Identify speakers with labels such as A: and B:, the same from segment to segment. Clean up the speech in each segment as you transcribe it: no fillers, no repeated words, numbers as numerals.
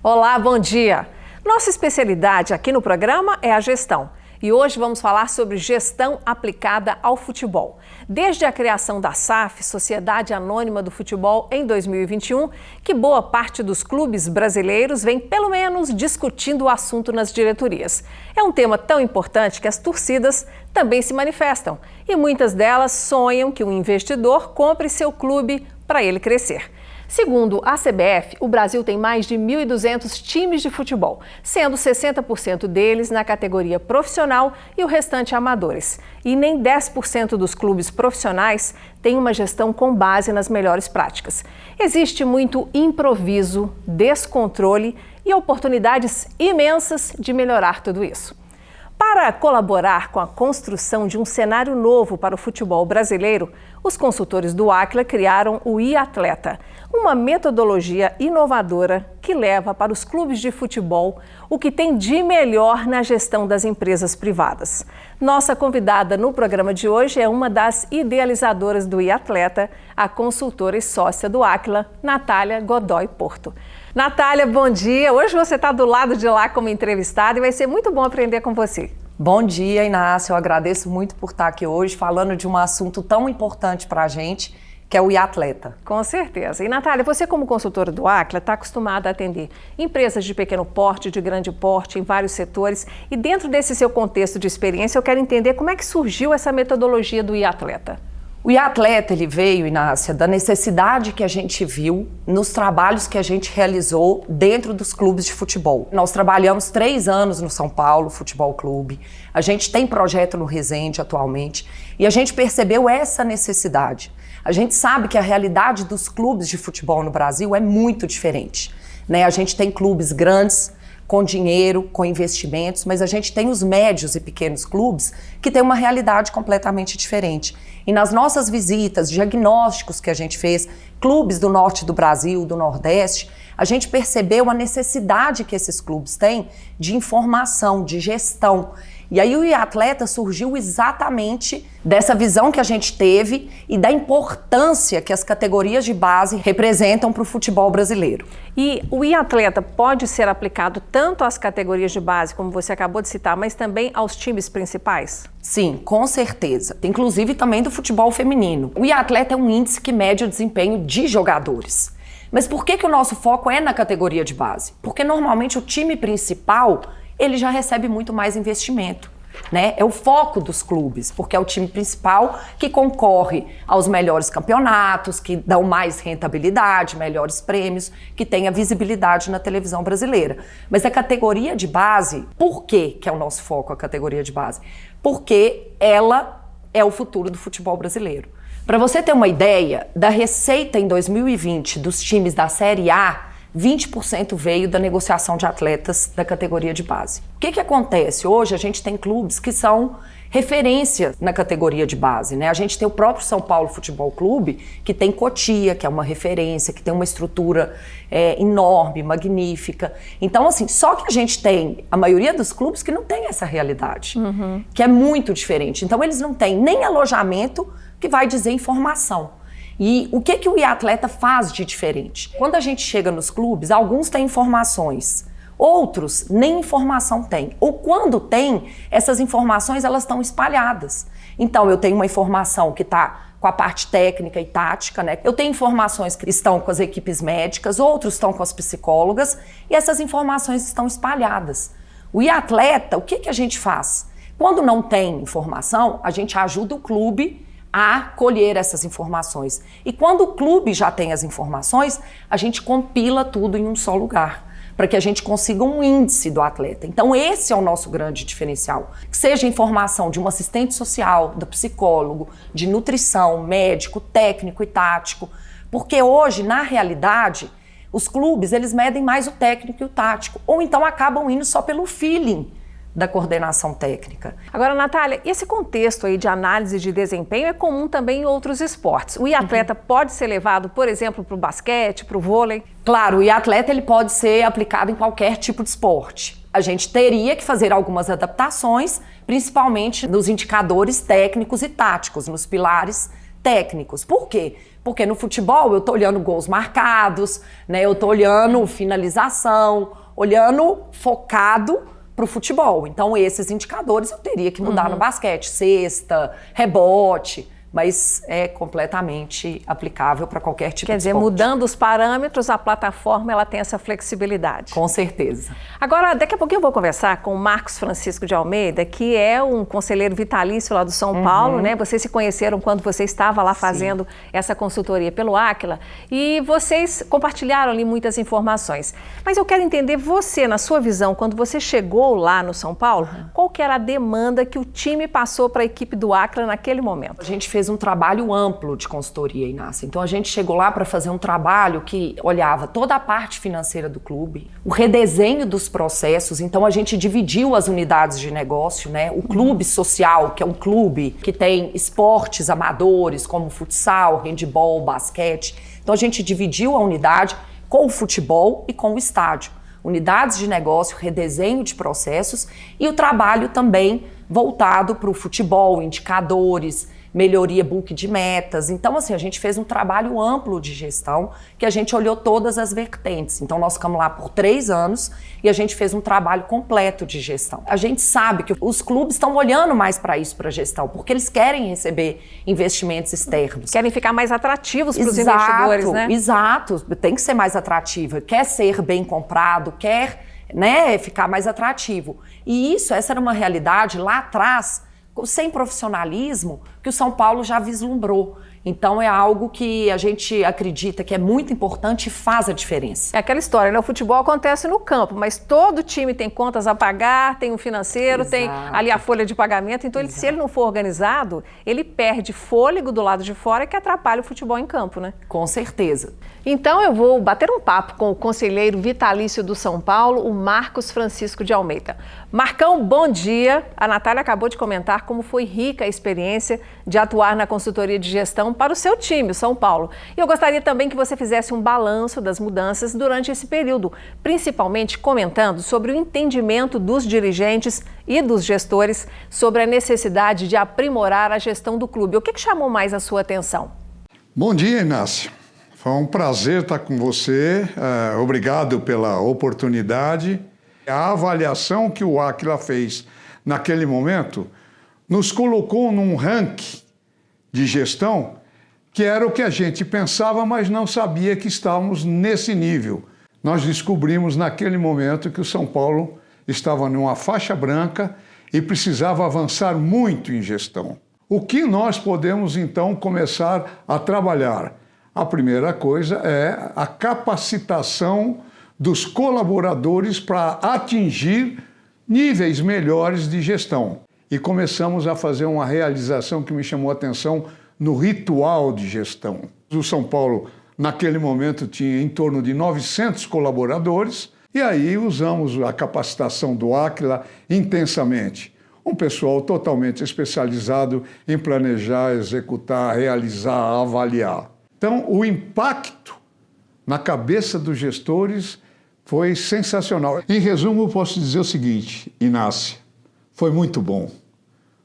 A: Olá, bom dia! Nossa especialidade aqui no programa é a gestão. E hoje vamos falar sobre gestão aplicada ao futebol. Desde a criação da SAF, Sociedade Anônima do Futebol, em 2021, que boa parte dos clubes brasileiros vem pelo menos discutindo o assunto nas diretorias. É um tema tão importante que as torcidas também se manifestam e muitas delas sonham que um investidor compre seu clube para ele crescer. Segundo a CBF, o Brasil tem mais de 1.200 times de futebol, sendo 60% deles na categoria profissional e o restante amadores. E nem 10% dos clubes profissionais têm uma gestão com base nas melhores práticas. Existe muito improviso, descontrole e oportunidades imensas de melhorar tudo isso. Para colaborar com a construção de um cenário novo para o futebol brasileiro, os consultores do Aquila criaram o iAtleta, uma metodologia inovadora que leva para os clubes de futebol o que tem de melhor na gestão das empresas privadas. Nossa convidada no programa de hoje é uma das idealizadoras do iAtleta, a consultora e sócia do Aquila, Natália Godoy Porto. Natália, bom dia. Hoje você está do lado de lá como entrevistada e vai ser muito bom aprender com você.
B: Bom dia, Inácio. Eu agradeço muito por estar aqui hoje falando de um assunto tão importante para a gente, que é o iAtleta.
A: Com certeza. E, Natália, você como consultora do Aquila está acostumada a atender empresas de pequeno porte, de grande porte, em vários setores. E dentro desse seu contexto de experiência, eu quero entender como é que surgiu essa metodologia do iAtleta.
B: O iAtleta, ele veio, Inácia, da necessidade que a gente viu nos trabalhos que a gente realizou dentro dos clubes de futebol. Nós trabalhamos 3 anos no São Paulo Futebol Clube, a gente tem projeto no Resende atualmente e a gente percebeu essa necessidade. A gente sabe que a realidade dos clubes de futebol no Brasil é muito diferente, né? A gente tem clubes grandes, com dinheiro, com investimentos, mas a gente tem os médios e pequenos clubes que têm uma realidade completamente diferente. E nas nossas visitas, diagnósticos que a gente fez, clubes do norte do Brasil, do Nordeste, a gente percebeu a necessidade que esses clubes têm de informação, de gestão. E aí o iAtleta surgiu exatamente dessa visão que a gente teve e da importância que as categorias de base representam para o futebol brasileiro.
A: E o iAtleta pode ser aplicado tanto às categorias de base, como você acabou de citar, mas também aos times principais?
B: Sim, com certeza. Inclusive também do futebol feminino. O iAtleta é um índice que mede o desempenho de jogadores. Mas por que o nosso foco é na categoria de base? Porque normalmente o time principal ele já recebe muito mais investimento, né? É o foco dos clubes, porque é o time principal que concorre aos melhores campeonatos, que dão mais rentabilidade, melhores prêmios, que tem a visibilidade na televisão brasileira. Mas a categoria de base, por que é o nosso foco a categoria de base? Porque ela é o futuro do futebol brasileiro. Para você ter uma ideia, da receita em 2020 dos times da Série A, 20% veio da negociação de atletas da categoria de base. O que acontece? Hoje a gente tem clubes que são referência na categoria de base, né? A gente tem o próprio São Paulo Futebol Clube, que tem Cotia, que é uma referência, que tem uma estrutura enorme, magnífica. Então, assim, só que a gente tem a maioria dos clubes que não tem essa realidade, que é muito diferente. Então, eles não têm nem alojamento que vai dizer informação. E o que o iAtleta faz de diferente? Quando a gente chega nos clubes, alguns têm informações, outros nem informação têm. Ou quando tem, essas informações elas estão espalhadas. Então eu tenho uma informação que está com a parte técnica e tática, né? Eu tenho informações que estão com as equipes médicas, outros estão com as psicólogas e essas informações estão espalhadas. O iAtleta, o que a gente faz? Quando não tem informação, a gente ajuda o clube a colher essas informações. E quando o clube já tem as informações, a gente compila tudo em um só lugar, para que a gente consiga um índice do atleta. Então esse é o nosso grande diferencial. Que seja informação de um assistente social, do psicólogo, de nutrição, médico, técnico e tático. Porque hoje, na realidade, os clubes, eles medem mais o técnico e o tático. Ou então acabam indo só pelo feeling da coordenação técnica.
A: Agora, Natália, esse contexto aí de análise de desempenho é comum também em outros esportes. O iAtleta pode ser levado, por exemplo, para o basquete, para o vôlei?
B: Claro, o iAtleta ele pode ser aplicado em qualquer tipo de esporte. A gente teria que fazer algumas adaptações, principalmente nos indicadores técnicos e táticos, nos pilares técnicos. Por quê? Porque no futebol eu estou olhando gols marcados, né? Eu estou olhando finalização, olhando focado para o futebol. Então esses indicadores eu teria que mudar no basquete, cesta, rebote, mas é completamente aplicável para qualquer tipo
A: Quer
B: de
A: dizer,
B: esporte.
A: mudando os parâmetros, a plataforma ela tem essa flexibilidade.
B: Com certeza.
A: Agora, daqui a pouquinho eu vou conversar com o Marcos Francisco de Almeida, que é um conselheiro vitalício lá do São Paulo, né? Vocês se conheceram quando você estava lá fazendo essa consultoria pelo Áquila e vocês compartilharam ali muitas informações. Mas eu quero entender você, na sua visão, quando você chegou lá no São Paulo, qual que era a demanda que o time passou para a equipe do Áquila naquele momento?
B: A gente fez um trabalho amplo de consultoria, Inácia. Então a gente chegou lá para fazer um trabalho que olhava toda a parte financeira do clube, o redesenho dos processos. Então a gente dividiu as unidades de negócio, né? O clube social, que é um clube que tem esportes amadores como futsal, handebol, basquete. Então a gente dividiu a unidade com o futebol e com o estádio. Unidades de negócio, redesenho de processos e o trabalho também voltado para o futebol, indicadores, melhoria book de metas. Então, assim, a gente fez um trabalho amplo de gestão que a gente olhou todas as vertentes. Então, nós ficamos lá por 3 anos e a gente fez um trabalho completo de gestão. A gente sabe que os clubes estão olhando mais para isso, para a gestão, porque eles querem receber investimentos externos.
A: Querem ficar mais atrativos para os investidores, né?
B: Exato, tem que ser mais atrativo. Quer ser bem comprado, quer, né, ficar mais atrativo. E essa era uma realidade lá atrás, sem profissionalismo, que o São Paulo já vislumbrou. Então é algo que a gente acredita que é muito importante e faz a diferença.
A: É aquela história, né? O futebol acontece no campo, mas todo time tem contas a pagar, tem um financeiro, tem ali a folha de pagamento. Então, se ele não for organizado, ele perde fôlego do lado de fora que atrapalha o futebol em campo, né?
B: Com certeza.
A: Então eu vou bater um papo com o conselheiro vitalício do São Paulo, o Marcos Francisco de Almeida. Marcão, bom dia. A Natália acabou de comentar como foi rica a experiência de atuar na consultoria de gestão para o seu time, o São Paulo. E eu gostaria também que você fizesse um balanço das mudanças durante esse período, principalmente comentando sobre o entendimento dos dirigentes e dos gestores sobre a necessidade de aprimorar a gestão do clube. O que chamou mais a sua atenção?
C: Bom dia, Inácio. Foi um prazer estar com você. Obrigado pela oportunidade. A avaliação que o Áquila fez naquele momento nos colocou num ranking de gestão que era o que a gente pensava, mas não sabia que estávamos nesse nível. Nós descobrimos naquele momento que o São Paulo estava numa faixa branca e precisava avançar muito em gestão. O que nós podemos, então, começar a trabalhar? A primeira coisa é a capacitação dos colaboradores para atingir níveis melhores de gestão. E começamos a fazer uma realização que me chamou a atenção no ritual de gestão. O São Paulo, naquele momento, tinha em torno de 900 colaboradores e aí usamos a capacitação do Áquila intensamente. Um pessoal totalmente especializado em planejar, executar, realizar, avaliar. Então, o impacto na cabeça dos gestores foi sensacional. Em resumo, eu posso dizer o seguinte, Inácia, foi muito bom,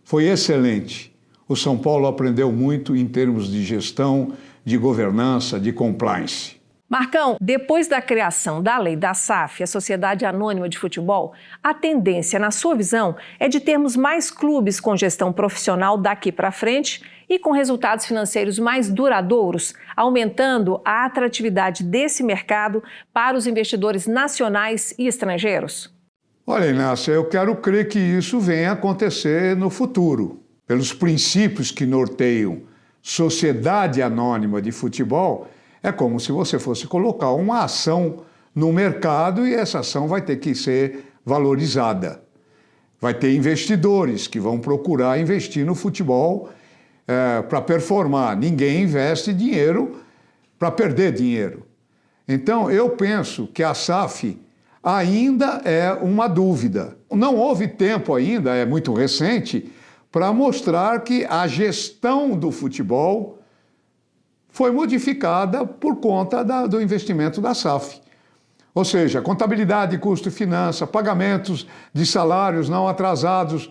C: foi excelente. O São Paulo aprendeu muito em termos de gestão, de governança, de compliance.
A: Marcão, depois da criação da lei da SAF, a Sociedade Anônima de Futebol, a tendência, na sua visão, é de termos mais clubes com gestão profissional daqui para frente e com resultados financeiros mais duradouros, aumentando a atratividade desse mercado para os investidores nacionais e estrangeiros?
C: Olha, Inácia, eu quero crer que isso venha a acontecer no futuro. Pelos princípios que norteiam Sociedade Anônima de Futebol, é como se você fosse colocar uma ação no mercado e essa ação vai ter que ser valorizada. Vai ter investidores que vão procurar investir no futebol para performar. Ninguém investe dinheiro para perder dinheiro. Então, eu penso que a SAF ainda é uma dúvida. Não houve tempo ainda, é muito recente, para mostrar que a gestão do futebol foi modificada por conta do investimento da SAF. Ou seja, contabilidade, custo e finança, pagamentos de salários não atrasados,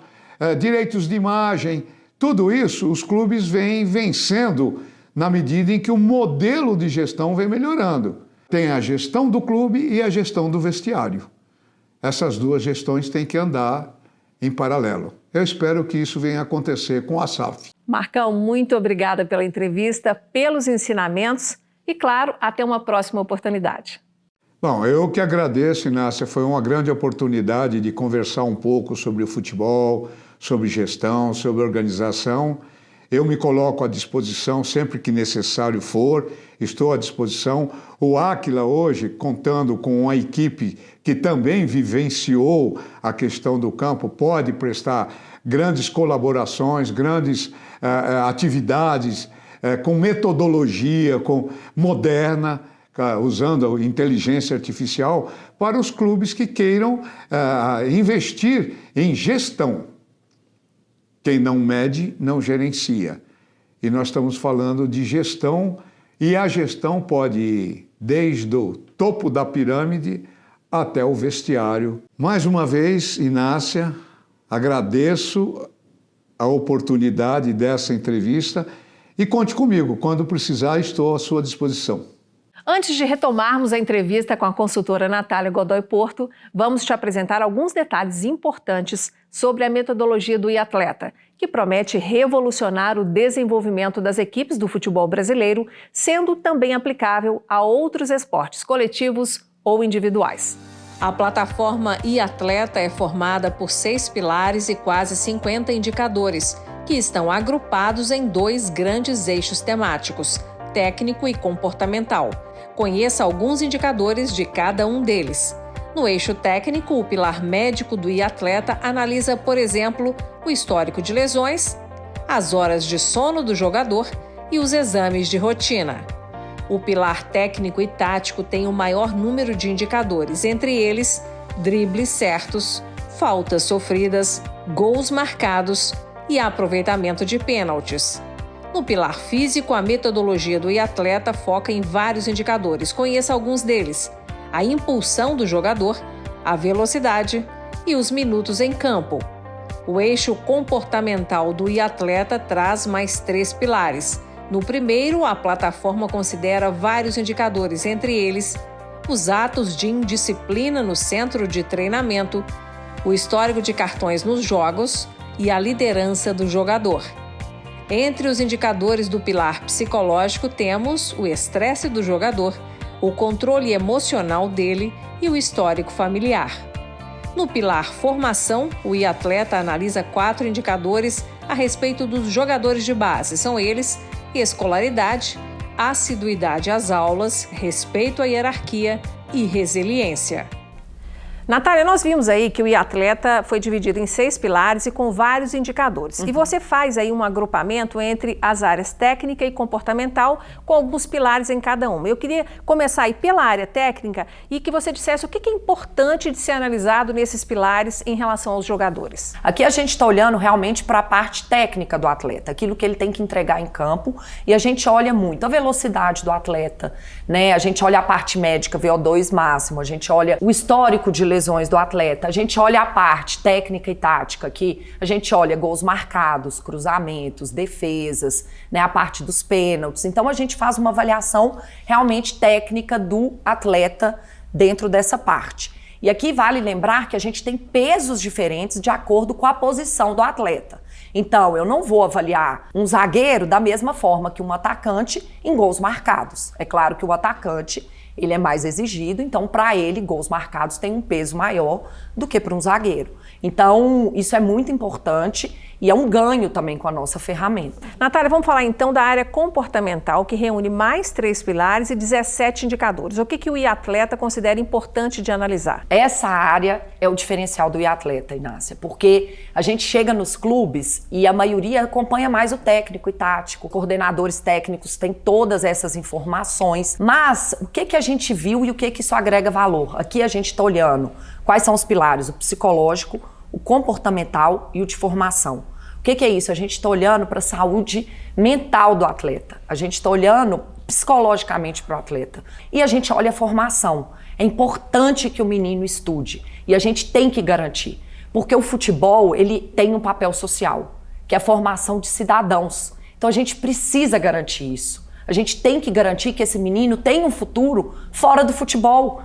C: direitos de imagem, Tudo isso os clubes vêm vencendo na medida em que o modelo de gestão vem melhorando. Tem a gestão do clube e a gestão do vestiário. Essas duas gestões têm que andar em paralelo. Eu espero que isso venha acontecer com a SAF.
A: Marcão, muito obrigada pela entrevista, pelos ensinamentos e, claro, até uma próxima oportunidade.
C: Bom, eu que agradeço, Inácia. Foi uma grande oportunidade de conversar um pouco sobre o futebol, sobre gestão, sobre organização. Eu me coloco à disposição sempre que necessário for, estou à disposição. O Áquila hoje, contando com uma equipe que também vivenciou a questão do campo, pode prestar grandes colaborações, grandes atividades com metodologia moderna, usando a inteligência artificial, para os clubes que queiram investir em gestão. Quem não mede, não gerencia. E nós estamos falando de gestão, e a gestão pode ir desde o topo da pirâmide até o vestiário. Mais uma vez, Inácia, agradeço a oportunidade dessa entrevista e conte comigo. Quando precisar, estou à sua disposição.
A: Antes de retomarmos a entrevista com a consultora Natália Godoy Porto, vamos te apresentar alguns detalhes importantes sobre a metodologia do iAtleta, que promete revolucionar o desenvolvimento das equipes do futebol brasileiro, sendo também aplicável a outros esportes coletivos ou individuais. A plataforma iAtleta é formada por 6 pilares e quase 50 indicadores, que estão agrupados em 2 grandes eixos temáticos, técnico e comportamental. Conheça alguns indicadores de cada um deles. No eixo técnico, o pilar médico do iAtleta analisa, por exemplo, o histórico de lesões, as horas de sono do jogador e os exames de rotina. O pilar técnico e tático tem o maior número de indicadores, entre eles dribles certos, faltas sofridas, gols marcados e aproveitamento de pênaltis. No pilar físico, a metodologia do iAtleta foca em vários indicadores. Conheça alguns deles: a impulsão do jogador, a velocidade e os minutos em campo. O eixo comportamental do iAtleta traz mais 3 pilares. No primeiro, a plataforma considera vários indicadores, entre eles os atos de indisciplina no centro de treinamento, o histórico de cartões nos jogos e a liderança do jogador. Entre os indicadores do pilar psicológico temos o estresse do jogador, o controle emocional dele e o histórico familiar. No pilar formação, o iAtleta analisa 4 indicadores a respeito dos jogadores de base. São eles: escolaridade, assiduidade às aulas, respeito à hierarquia e resiliência. Natália, nós vimos aí que o iAtleta foi dividido em 6 pilares e com vários indicadores. E você faz aí um agrupamento entre as áreas técnica e comportamental, com alguns pilares em cada uma. Eu queria começar aí pela área técnica e que você dissesse o que é importante de ser analisado nesses pilares em relação aos jogadores.
B: Aqui a gente está olhando realmente para a parte técnica do atleta, aquilo que ele tem que entregar em campo, e a gente olha muito a velocidade do atleta, né? A gente olha a parte médica, VO2 máximo, a gente olha o histórico de lesões do atleta, a gente olha a parte técnica e tática, que a gente olha gols marcados, cruzamentos, defesas, né, a parte dos pênaltis. Então a gente faz uma avaliação realmente técnica do atleta dentro dessa parte. E aqui vale lembrar que a gente tem pesos diferentes de acordo com a posição do atleta. Então, eu não vou avaliar um zagueiro da mesma forma que um atacante em gols marcados. É claro que o atacante ele é mais exigido, então para ele gols marcados têm um peso maior do que para um zagueiro. Então isso é muito importante e é um ganho também com a nossa ferramenta.
A: Natália, vamos falar então da área comportamental, que reúne mais 3 pilares e 17 indicadores. O que o iAtleta considera importante de analisar?
B: Essa área é o diferencial do iAtleta, Inácia, porque a gente chega nos clubes e a maioria acompanha mais o técnico e tático, coordenadores técnicos têm todas essas informações, mas o que a gente viu e o que isso agrega valor? Aqui a gente está olhando quais são os pilares, o psicológico, o comportamental e o de formação. O que é isso? A gente está olhando para a saúde mental do atleta, a gente está olhando psicologicamente para o atleta e a gente olha a formação. É importante que o menino estude e a gente tem que garantir, porque o futebol ele tem um papel social. que é a formação de cidadãos. Então a gente precisa garantir isso. A gente tem que garantir que esse menino tenha um futuro fora do futebol,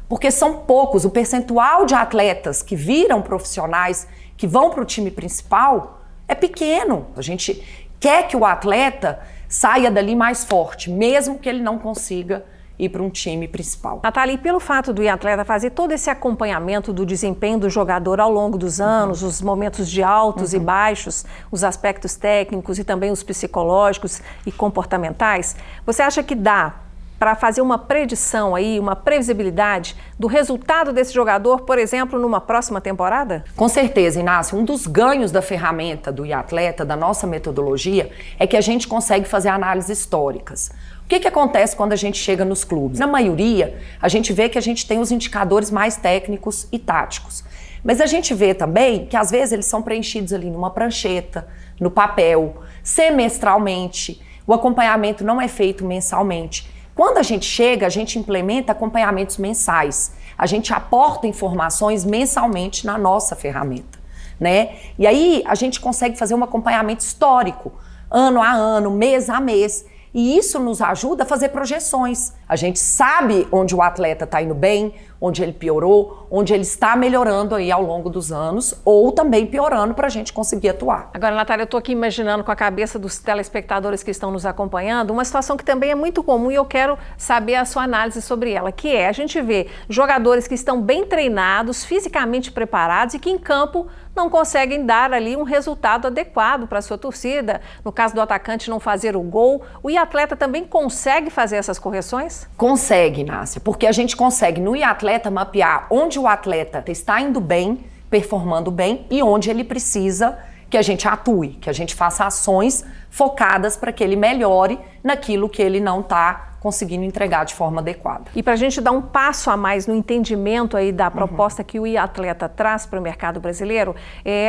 B: porque são poucos. O percentual de atletas que viram profissionais, que vão para o time principal, é pequeno. A gente quer que o atleta saia dali mais forte, mesmo que ele não consiga ir para um time principal.
A: Natália, e pelo fato do atleta fazer todo esse acompanhamento do desempenho do jogador ao longo dos anos, os momentos de altos e baixos, os aspectos técnicos e também os psicológicos e comportamentais, você acha que dá para fazer uma predição aí, uma previsibilidade do resultado desse jogador, por exemplo, numa próxima temporada?
B: Com certeza, Inácio. Um dos ganhos da ferramenta do iAtleta, da nossa metodologia, é que a gente consegue fazer análises históricas. O que acontece quando a gente chega nos clubes? Na maioria, a gente vê que a gente tem os indicadores mais técnicos e táticos. Mas a gente vê também que às vezes eles são preenchidos ali numa prancheta, no papel, semestralmente. O acompanhamento não é feito mensalmente. Quando a gente chega, a gente implementa acompanhamentos mensais. A gente aporta informações mensalmente na nossa ferramenta, né? E aí a gente consegue fazer um acompanhamento histórico, ano a ano, mês a mês. E isso nos ajuda a fazer projeções. A gente sabe onde o atleta está indo bem, onde ele piorou, onde ele está melhorando aí ao longo dos anos, ou também piorando para a gente conseguir atuar.
A: Agora, Natália, eu estou aqui imaginando com a cabeça dos telespectadores que estão nos acompanhando, uma situação que também é muito comum e eu quero saber a sua análise sobre ela, que é a gente vê jogadores que estão bem treinados, fisicamente preparados e que em campo não conseguem dar ali um resultado adequado para a sua torcida. No caso do atacante não fazer o gol, o iAtleta também consegue fazer essas correções?
B: Consegue, Inácia, porque a gente consegue no iAtleta mapear onde o atleta está indo bem, performando bem e onde ele precisa que a gente atue, que a gente faça ações focadas para que ele melhore naquilo que ele não está conseguindo entregar de forma adequada.
A: E para a gente dar um passo a mais no entendimento aí da proposta que o iAtleta traz para o mercado brasileiro,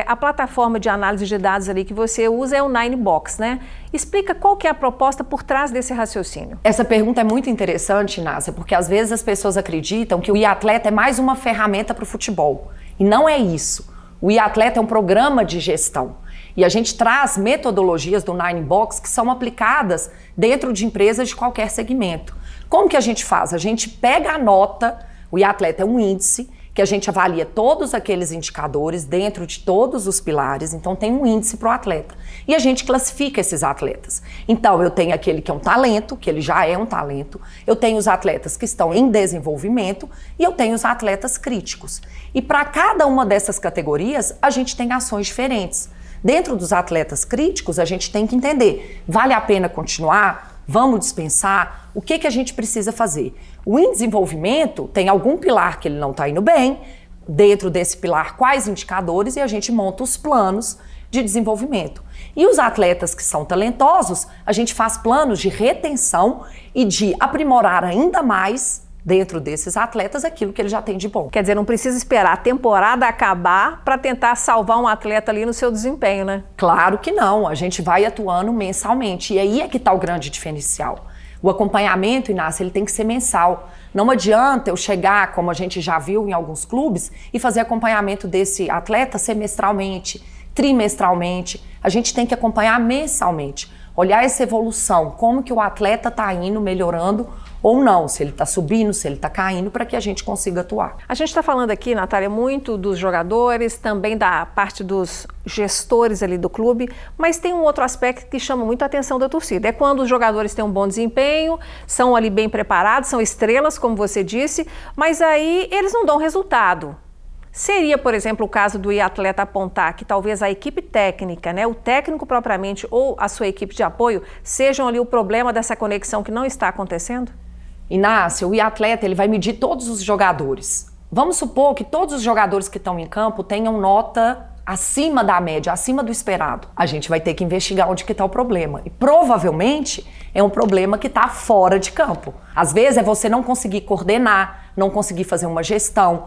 A: a plataforma de análise de dados ali que você usa é o Ninebox, né? Explica qual que é a proposta por trás desse raciocínio.
B: Essa pergunta é muito interessante, Nácia, porque às vezes as pessoas acreditam que o iAtleta é mais uma ferramenta para o futebol. E não é isso. O iAtleta é um programa de gestão. E a gente traz metodologias do Ninebox que são aplicadas dentro de empresas de qualquer segmento. Como que a gente faz? A gente pega a nota, o iAtleta é um índice, que a gente avalia todos aqueles indicadores dentro de todos os pilares, então tem um índice para o atleta. E a gente classifica esses atletas. Então eu tenho aquele que é um talento, que ele já é um talento, eu tenho os atletas que estão em desenvolvimento e eu tenho os atletas críticos. E para cada uma dessas categorias, a gente tem ações diferentes. Dentro dos atletas críticos, a gente tem que entender, vale a pena continuar? Vamos dispensar? O que a gente precisa fazer? O em desenvolvimento tem algum pilar que ele não está indo bem, dentro desse pilar quais indicadores e a gente monta os planos de desenvolvimento. E os atletas que são talentosos, a gente faz planos de retenção e de aprimorar ainda mais dentro desses atletas aquilo que ele já tem de bom.
A: Quer dizer, não precisa esperar a temporada acabar para tentar salvar um atleta ali no seu desempenho, né?
B: Claro que não, a gente vai atuando mensalmente e aí é que está o grande diferencial. O acompanhamento, Inácio, ele tem que ser mensal. Não adianta eu chegar, como a gente já viu em alguns clubes, e fazer acompanhamento desse atleta semestralmente, trimestralmente. A gente tem que acompanhar mensalmente. Olhar essa evolução, como que o atleta está indo, melhorando ou não, se ele está subindo, se ele está caindo, para que a gente consiga atuar.
A: A gente está falando aqui, Natália, muito dos jogadores, também da parte dos gestores ali do clube, mas tem um outro aspecto que chama muito a atenção da torcida. É quando os jogadores têm um bom desempenho, são ali bem preparados, são estrelas, como você disse, mas aí eles não dão resultado. Seria, por exemplo, o caso do iAtleta apontar que talvez a equipe técnica, né, o técnico propriamente ou a sua equipe de apoio sejam ali o problema dessa conexão que não está acontecendo?
B: Inácio, o iAtleta ele vai medir todos os jogadores. Vamos supor que todos os jogadores que estão em campo tenham nota acima da média, acima do esperado. A gente vai ter que investigar onde que está o problema. E provavelmente é um problema que está fora de campo. Às vezes é você não conseguir coordenar, não conseguir fazer uma gestão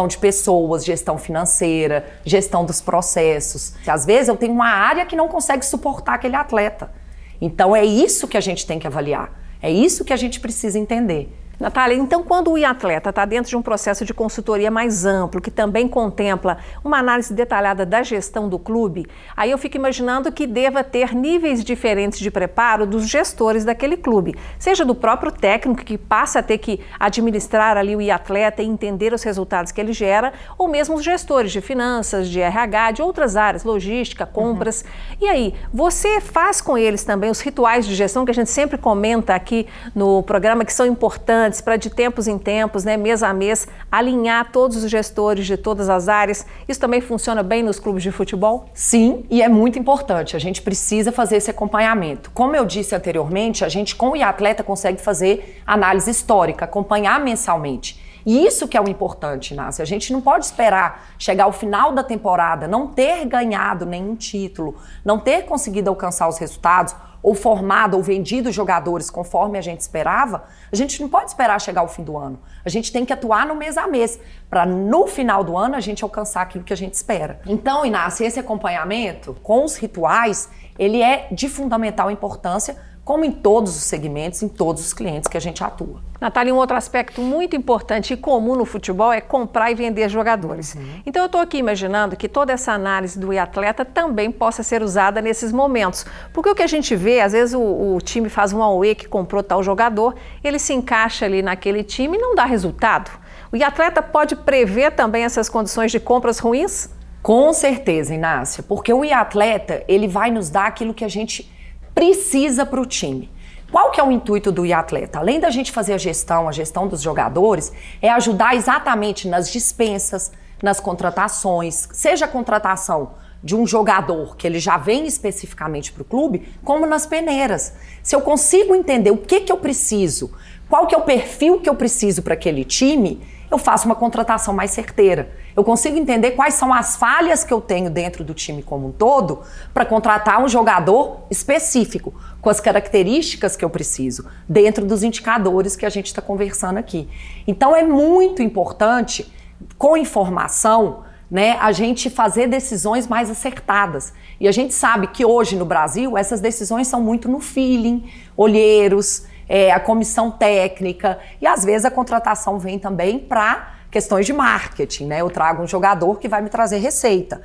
B: de pessoas, gestão financeira, gestão dos processos. Às vezes eu tenho uma área que não consegue suportar aquele atleta. Então é isso que a gente tem que avaliar. É isso que a gente precisa entender.
A: Natália, então quando o atleta está dentro de um processo de consultoria mais amplo, que também contempla uma análise detalhada da gestão do clube, aí eu fico imaginando que deva ter níveis diferentes de preparo dos gestores daquele clube, seja do próprio técnico que passa a ter que administrar ali o atleta e entender os resultados que ele gera, ou mesmo os gestores de finanças, de RH, de outras áreas, logística, compras. E aí, você faz com eles também os rituais de gestão que a gente sempre comenta aqui no programa, que são importantes para de tempos em tempos, né, mês a mês, alinhar todos os gestores de todas as áreas. Isso também funciona bem nos clubes de futebol?
B: Sim, e é muito importante. A gente precisa fazer esse acompanhamento. Como eu disse anteriormente, a gente com o atleta consegue fazer análise histórica, acompanhar mensalmente. E isso que é o importante, Inácia. A gente não pode esperar chegar ao final da temporada, não ter ganhado nenhum título, não ter conseguido alcançar os resultados, ou formado ou vendido jogadores conforme a gente esperava. A gente não pode esperar chegar ao fim do ano. A gente tem que atuar no mês a mês, para no final do ano a gente alcançar aquilo que a gente espera. Então, Inácia, esse acompanhamento com os rituais, ele é de fundamental importância, como em todos os segmentos, em todos os clientes que a gente atua.
A: Natália, um outro aspecto muito importante e comum no futebol é comprar e vender jogadores. Então eu estou aqui imaginando que toda essa análise do atleta também possa ser usada nesses momentos. Porque o que a gente vê, às vezes o time faz um auê que comprou tal jogador, ele se encaixa ali naquele time e não dá resultado. O atleta pode prever também essas condições de compras ruins?
B: Com certeza, Inácia, porque o atleta, ele vai nos dar aquilo que a gente precisa para o time. Qual que é o intuito do atleta? Além da gente fazer a gestão dos jogadores, é ajudar exatamente nas dispensas, nas contratações, seja a contratação de um jogador que ele já vem especificamente para o clube, como nas peneiras. Se eu consigo entender o que eu preciso, qual que é o perfil que eu preciso para aquele time, eu faço uma contratação mais certeira. Eu consigo entender quais são as falhas que eu tenho dentro do time como um todo para contratar um jogador específico, com as características que eu preciso, dentro dos indicadores que a gente está conversando aqui. Então é muito importante, com informação, né, a gente fazer decisões mais acertadas. E a gente sabe que hoje no Brasil essas decisões são muito no feeling, olheiros, a comissão técnica, e às vezes a contratação vem também para questões de marketing, né? Eu trago um jogador que vai me trazer receita.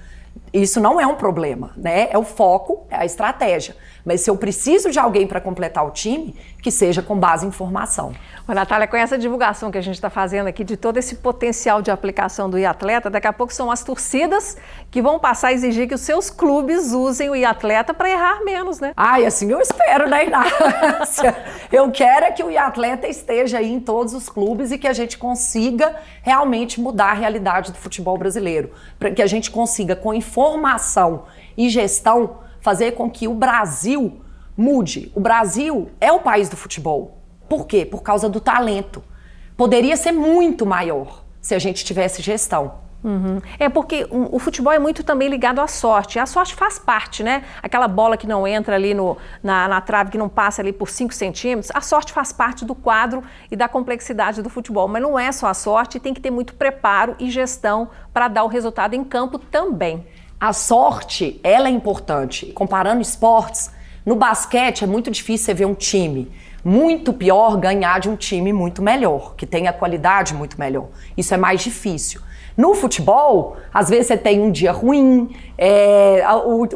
B: Isso não é um problema, né? É o foco, é a estratégia. Mas se eu preciso de alguém para completar o time, que seja com base em informação.
A: Ô, Natália, com essa divulgação que a gente está fazendo aqui de todo esse potencial de aplicação do atleta, daqui a pouco são as torcidas que vão passar a exigir que os seus clubes usem o atleta para errar menos, né?
B: Ai, assim eu espero, né, Inácia? Eu quero é que o atleta esteja aí em todos os clubes e que a gente consiga realmente mudar a realidade do futebol brasileiro. Para que a gente consiga, com informação e gestão, fazer com que o Brasil mude. O Brasil é o país do futebol. Por quê? Por causa do talento. Poderia ser muito maior se a gente tivesse gestão.
A: É porque o futebol é muito também ligado à sorte. A sorte faz parte, né? Aquela bola que não entra ali na trave, que não passa ali por 5 centímetros, a sorte faz parte do quadro e da complexidade do futebol. Mas não é só a sorte, tem que ter muito preparo e gestão para dar o resultado em campo também.
B: A sorte, ela é importante. Comparando esportes, no basquete é muito difícil você ver um time muito pior ganhar de um time muito melhor, que tem a qualidade muito melhor. Isso é mais difícil. No futebol, às vezes você tem um dia ruim,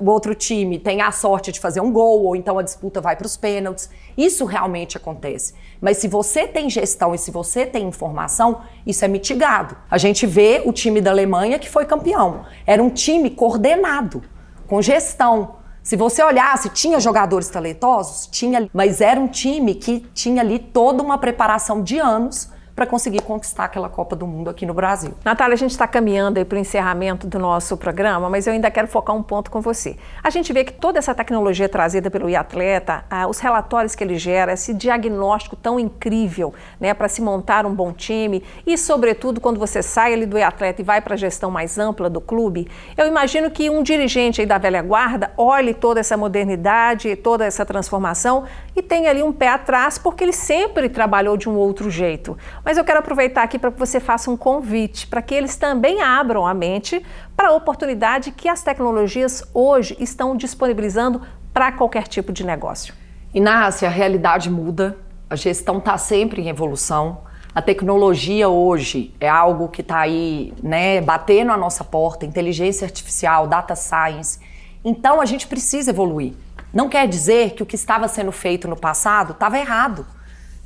B: o outro time tem a sorte de fazer um gol, ou então a disputa vai para os pênaltis. Isso realmente acontece. Mas se você tem gestão e se você tem informação, isso é mitigado. A gente vê o time da Alemanha que foi campeão. Era um time coordenado, com gestão. Se você olhasse, tinha jogadores talentosos? Tinha, mas era um time que tinha ali toda uma preparação de anos para conseguir conquistar aquela Copa do Mundo aqui no Brasil.
A: Natália, a gente está caminhando aí para o encerramento do nosso programa, mas eu ainda quero focar um ponto com você. A gente vê que toda essa tecnologia trazida pelo atleta, os relatórios que ele gera, esse diagnóstico tão incrível, né, para se montar um bom time e, sobretudo, quando você sai ali do atleta e vai para a gestão mais ampla do clube, eu imagino que um dirigente aí da velha guarda olhe toda essa modernidade, toda essa transformação e tenha ali um pé atrás, porque ele sempre trabalhou de um outro jeito. Mas eu quero aproveitar aqui para que você faça um convite, para que eles também abram a mente para a oportunidade que as tecnologias hoje estão disponibilizando para qualquer tipo de negócio.
B: Inácia, a realidade muda, A gestão está sempre em evolução. A tecnologia hoje é algo que está aí, né, batendo a nossa porta, inteligência artificial, data science. Então a gente precisa evoluir. Não quer dizer que o que estava sendo feito no passado estava errado,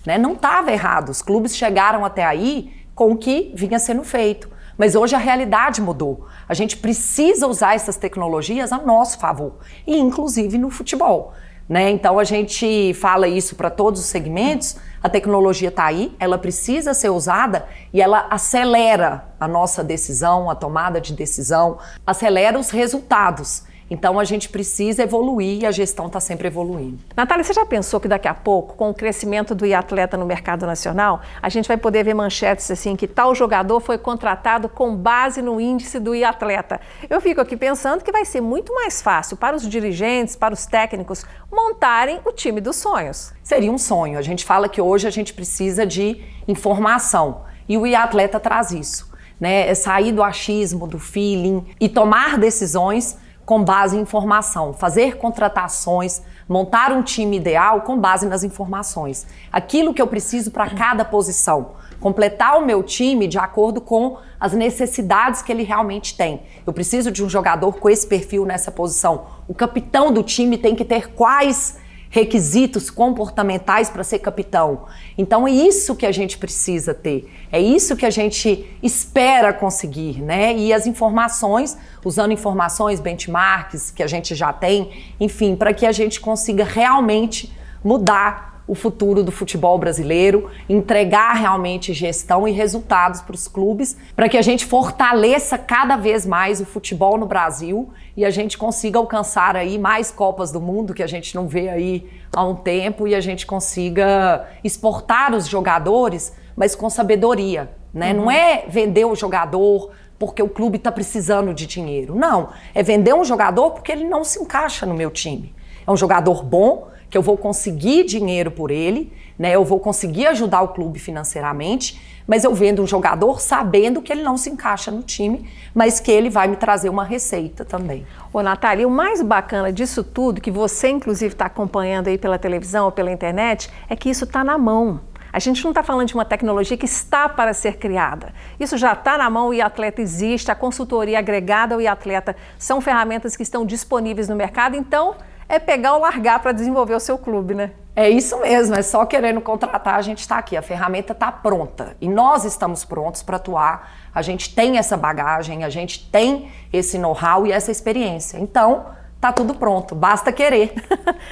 B: né? Não estava errado. Os clubes chegaram até aí com o que vinha sendo feito. Mas hoje a realidade mudou. A gente precisa usar essas tecnologias a nosso favor, e inclusive no futebol, né? Então a gente fala isso para todos os segmentos. A tecnologia está aí, ela precisa ser usada e ela acelera a nossa decisão, a tomada de decisão, acelera os resultados. Então a gente precisa evoluir e a gestão está sempre evoluindo.
A: Natália, você já pensou que daqui a pouco, com o crescimento do e-atleta no mercado nacional, a gente vai poder ver manchetes assim, que tal jogador foi contratado com base no índice do e-atleta? Eu fico aqui pensando que vai ser muito mais fácil para os dirigentes, para os técnicos, montarem o time dos sonhos.
B: Seria um sonho. A gente fala que hoje a gente precisa de informação e o e-atleta traz isso, né? É sair do achismo, do feeling e tomar decisões com base em informação, fazer contratações, montar um time ideal com base nas informações. Aquilo que eu preciso para cada posição, completar o meu time de acordo com as necessidades que ele realmente tem. Eu preciso de um jogador com esse perfil nessa posição. O capitão do time tem que ter quais requisitos comportamentais para ser capitão. Então é isso que a gente precisa ter, é isso que a gente espera conseguir, né? E as informações, usando informações, benchmarks que a gente já tem, enfim, para que a gente consiga realmente mudar o futuro do futebol brasileiro, entregar realmente gestão e resultados para os clubes, para que a gente fortaleça cada vez mais o futebol no Brasil e a gente consiga alcançar aí mais Copas do Mundo, que a gente não vê aí há um tempo, e a gente consiga exportar os jogadores, mas com sabedoria, né? Não é vender o jogador porque o clube está precisando de dinheiro. Não, é vender um jogador porque ele não se encaixa no meu time. É um jogador bom, que eu vou conseguir dinheiro por ele, né? Eu vou conseguir ajudar o clube financeiramente, mas eu vendo um jogador sabendo que ele não se encaixa no time, mas que ele vai me trazer uma receita também.
A: Ô, Natália, o mais bacana disso tudo, que você inclusive está acompanhando aí pela televisão ou pela internet, é que isso está na mão. A gente não está falando de uma tecnologia que está para ser criada. Isso já está na mão, o e-atleta existe, a consultoria agregada ao e-atleta são ferramentas que estão disponíveis no mercado, então é pegar ou largar para desenvolver o seu clube, né?
B: É isso mesmo, é só querendo contratar, a gente está aqui, a ferramenta está pronta e nós estamos prontos para atuar, a gente tem essa bagagem, a gente tem esse know-how e essa experiência, então tá tudo pronto, basta querer.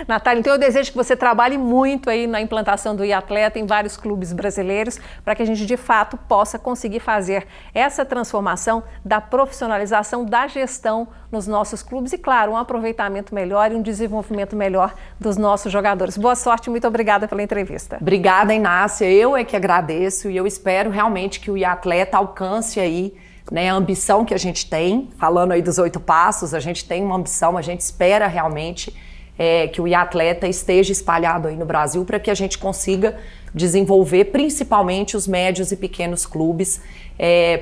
A: Natália, então eu desejo que você trabalhe muito aí na implantação do e-atleta em vários clubes brasileiros, para que a gente de fato possa conseguir fazer essa transformação da profissionalização da gestão nos nossos clubes e, claro, um aproveitamento melhor e um desenvolvimento melhor dos nossos jogadores. Boa sorte, muito obrigada pela entrevista.
B: Obrigada, Inácia, eu é que agradeço e eu espero realmente que o e-atleta alcance aí, né, a ambição que a gente tem, falando aí dos 8 passos, a gente tem uma ambição, a gente espera realmente que o e-atleta esteja espalhado aí no Brasil para que a gente consiga desenvolver principalmente os médios e pequenos clubes,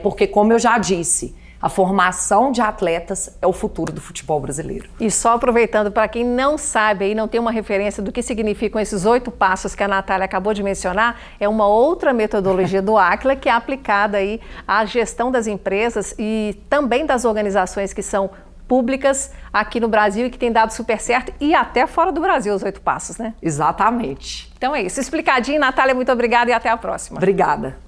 B: porque como eu já disse, a formação de atletas é o futuro do futebol brasileiro.
A: E só aproveitando, para quem não sabe e não tem uma referência do que significam esses 8 passos que a Natália acabou de mencionar, é uma outra metodologia do Aquila que é aplicada aí à gestão das empresas e também das organizações que são públicas aqui no Brasil e que tem dado super certo e até fora do Brasil os 8 passos, né?
B: Exatamente.
A: Então é isso. Explicadinho, Natália, muito obrigada e até a próxima.
B: Obrigada.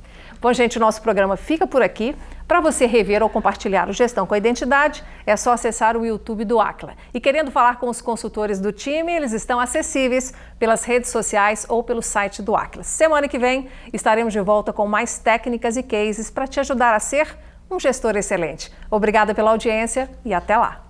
A: Bom, gente, o nosso programa fica por aqui. Para você rever ou compartilhar o Gestão com a Identidade, é só acessar o YouTube do Aquila. E querendo falar com os consultores do time, eles estão acessíveis pelas redes sociais ou pelo site do Aquila. Semana que vem estaremos de volta com mais técnicas e cases para te ajudar a ser um gestor excelente. Obrigada pela audiência e até lá!